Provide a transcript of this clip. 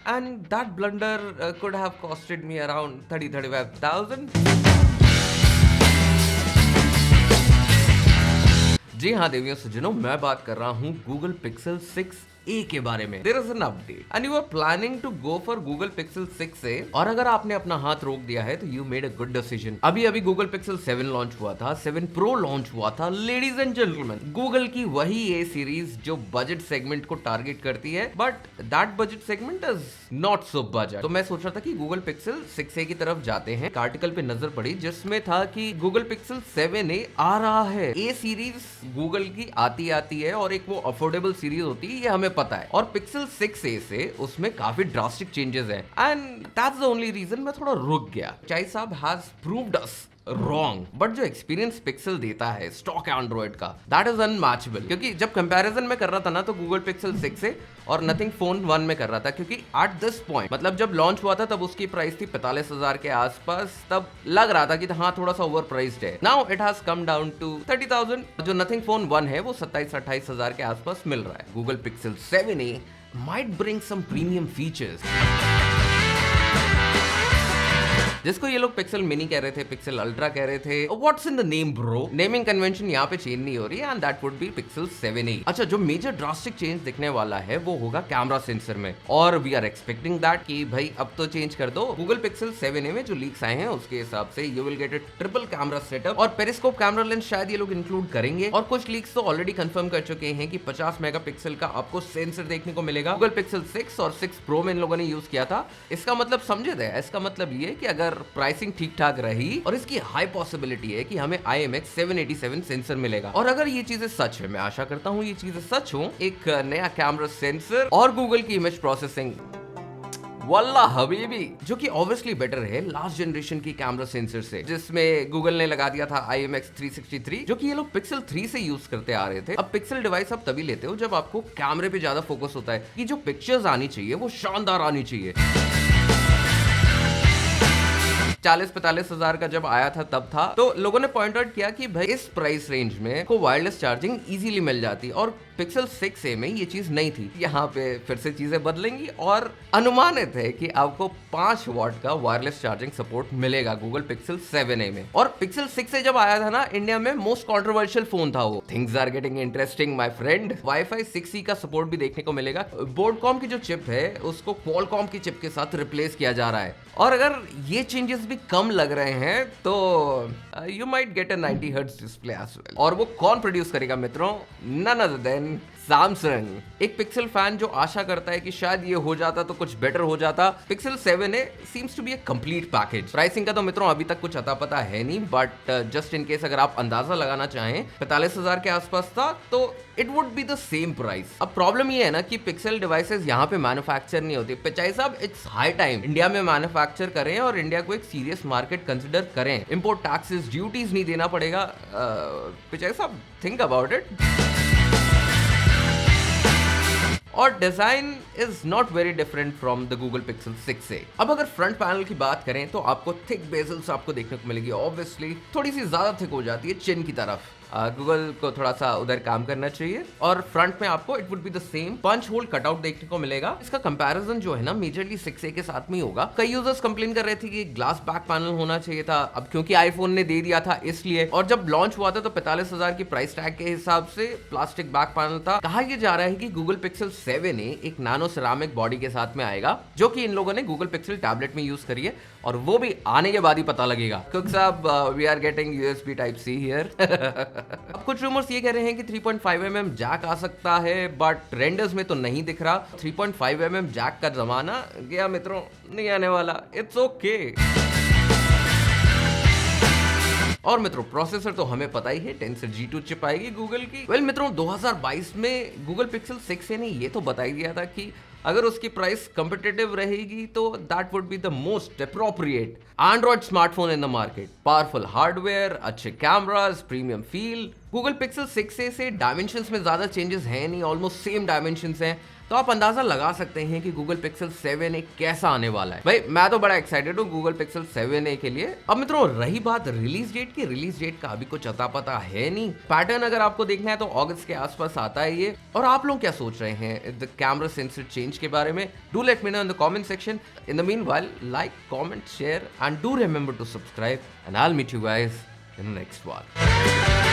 and that blunder could have costed me around 35,000. जी हाँ देवियों सज्जनों, मैं बात कर रहा हूँ गूगल पिक्सल 6a के बारे में। There is an update and you are planning to go for Google Pixel 6a और अगर आपने अपना हाथ रोक दिया है तो you made a good decision। अभी अभी Google Pixel 7 लॉन्च हुआ था, 7 Pro लॉन्च हुआ था। लेडीज एंड जेंटलमैन, गूगल की वही ए सीरीज जो बजट सेगमेंट को टारगेट करती है, but that budget segment is not so budget. तो मैं सोच रहा था कि Google Pixel 6a की तरफ जाते हैं। एक आर्टिकल पे नजर पड़ी जिसमें था कि Google Pixel 7a आ रहा है। ए सीरीज गूगल की आती है और एक वो अफोर्डेबल सीरीज होती है, ये हमें पता है। और पिक्सल 6a से उसमें काफी ड्रास्टिक चेंजेस हैं and that's the only reason मैं थोड़ा रुक गया। चाई साहब has proved us wrong, but जो एक्सपीरियंस पिक्सल देता है स्टॉक एंड्रॉइड का, दैट इज अनमैचेबल। क्योंकि जब कंपैरिजन में कर रहा था ना तो गूगल पिक्सल 6 और नथिंग फोन 1 में कर रहा था, क्योंकि एट दिस पॉइंट मतलब जब लॉन्च हुआ था तब उसकी प्राइस थी 45,000 के आसपास। तब लग रहा था कि हाँ थोड़ा सा ओवर प्राइस्ड है। Now it has come down to 30,000। जो नथिंग फोन 1 है वो 27-28,000 के आसपास मिल रहा है। Google pixel 7a might bring some premium features, जिसको ये लोग पिक्सल मिनी कह रहे थे, पिक्सल अल्ट्रा कह रहे थे। What's in the name bro? Naming convention यहाँ पे चेंज नहीं हो रही है and that would B pixel 7a। अच्छा, जो मेजर ड्रास्टिक चेंज दिखने वाला है वो होगा कैमरा सेंसर में, और वी आर एक्सपेक्टिंग दैट कि भाई अब तो चेंज कर दो। गूगल पिक्सल 7a में जो लीक्स आए हैं उसके हिसाब से you will get a triple camera setup और पेरिस्कोप कैमरा लेंस शायद ये लोग इंक्लूड करेंगे। और कुछ लीक्स तो ऑलरेडी कंफर्म कर चुके हैं कि 50 मेगापिक्सल का आपको सेंसर देखने को मिलेगा। गूगल पिक्सल 6 और 6 प्रो में इन लोगों ने यूज किया था। इसका मतलब समझे थे, इसका मतलब ये कि अगर प्राइसिंग ठीक ठाक रही और इसकी हाई पॉसिबिलिटी है कि हमें IMX 787 सेंसर मिलेगा। और अगर ये चीजें सच है, मैं आशा करता हूँ ये चीजें सच हो, एक नया कैमरा सेंसर और गूगल की इमेज प्रोसेसिंग, वल्ला हबीबी, जो कि ऑब्वियसली बेटर है लास्ट जनरेशन की कैमरा सेंसर से, जिसमें गूगल ने लगा दिया था IMX 363, जो कि ये लोग पिक्सल 3 से यूज करते आ रहे थे। अब पिक्सल डिवाइस आप तभी लेते हो जब आपको कैमरे पे ज्यादा फोकस होता है कि जो पिक्चर्स आनी चाहिए वो शानदार आनी चाहिए। 40-45 हजार का जब आया था तब था, तो लोगों ने पॉइंट आउट किया कि भाई इस प्राइस रेंज में को वायरलेस चार्जिंग इजीली मिल जाती, और पिक्सल 6a में ये चीज नहीं थी। यहाँ पे फिर से चीजें बदलेंगी और अनुमानित है कि आपको 5 वॉट का वायरलेस चार्जिंग सपोर्ट मिलेगा गूगल पिक्सल 7a में। और पिक्सल 6a जब आया था ना इंडिया में, मोस्ट कंट्रोवर्शियल फोन था वो। Things are getting interesting my friend. Wifi 6E का सपोर्ट भी देखने को मिलेगा। बोर्डकॉम की जो चिप है उसको क्वालकॉम की चिप के साथ रिप्लेस किया जा रहा है। और अगर ये चेंजेस भी कम लग रहे हैं तो you might get a 90 hertz display as well. और वो कौन प्रोड्यूस करेगा मित्रों? None other than Samsung. एक पिक्सल फैन जो आशा करता है कि शायद ये हो जाता तो कुछ बेटर हो जाता। Pixel 7a seems to be a complete package. Pricing का तो मित्रों अभी तक कुछ अता पता है नहीं, बट जस्ट इन केस अगर आप अंदाजा लगाना चाहें 45,000 के आसपास था तो it would be the same price. अब प्रॉब्लम ये है ना कि पिक्सल डिवाइसेस यहाँ पे मैन्युफैक्चर नहीं होती। पिचाई साहब, इट्स हाई टाइम इंडिया में मैन्युफैक्चर करें और इंडिया को एक सीरियस मार्केट कंसिडर करें। इंपोर्ट टैक्सेस, ड्यूटीज नहीं देना पड़ेगा। पिचाई साहब, थिंक अबाउट इट। और design is not very different from the Google Pixel 6a। अब अगर फ्रंट पैनल की बात करें तो आपको थिक बेजल्स आपको देखने को मिलेगी। ऑब्वियसली थोड़ी सी ज्यादा थिक हो जाती है चिन की तरफ। गूगल को थोड़ा सा उधर काम करना चाहिए। और फ्रंट में आपको it would be the same punch hole cutout देखने को मिलेगा। इसका कंपैरिजन जो है ना मेजरली 6a के साथ में ही होगा। कई यूजर्स कंप्लेन कर रहे थे कि ग्लास बैक पैनल होना चाहिए था, अब क्योंकि आईफोन ने दे दिया था इसलिए। और जब लॉन्च हुआ था तो 45,000 की प्राइस टैग के हिसाब से प्लास्टिक बैक पैनल था। कहा यह जा रहा है कि गूगल पिक्सल 7a एक नानो सिरामिक बॉडी के साथ में आएगा, जो कि इन लोगों ने गूगल पिक्सल टैबलेट में यूज करी है, और वो भी आने के बाद ही पता लगेगा। कुक साहब, we are getting USB Type-C here. अब कुछ रूमर्स ये कह रहे हैं कि 3.5mm जैक आ सकता है, बट रेंडर्स में तो नहीं दिख रहा। 3.5mm जैक का जमाना गया मित्रों, नहीं आने वाला। It's okay. और मित्रों प्रोसेसर तो हमें पता ही है, टेंसर G2 चिप आएगी गूगल की। वेल मित्रों 2022 में गूगल पिक्सल 6a ने ये तो बता ही दिया था कि अगर उसकी प्राइस कॉम्पिटिटिव रहेगी तो that would be the most appropriate Android smartphone in the market. Powerful hardware, अच्छे cameras, premium feel. Google Pixel 6a से डायमेंशंस में ज्यादा चेंजेस हैं नहीं, ऑलमोस्ट सेम डायमेंशंस हैं। तो आप अंदाजा लगा सकते हैं कि गूगल पिक्सल 7a कैसा आने वाला है। भाई मैं तो बड़ा एक्साइटेड हूँ गूगल पिक्सल 7a के लिए। अब मित्रों रही बात रिलीज डेट की, रिलीज डेट का अभी कुछ अता पता है नहीं। पैटर्न अगर आपको देखना है तो अगस्त के आसपास आता है ये। और आप लोग क्या सोच रहे हैं द कैमरा सेंसर चेंज के बारे में? Do let me know in the comment section. In the meanwhile like, comment, share and do remember to subscribe and I will meet you guys in the next one.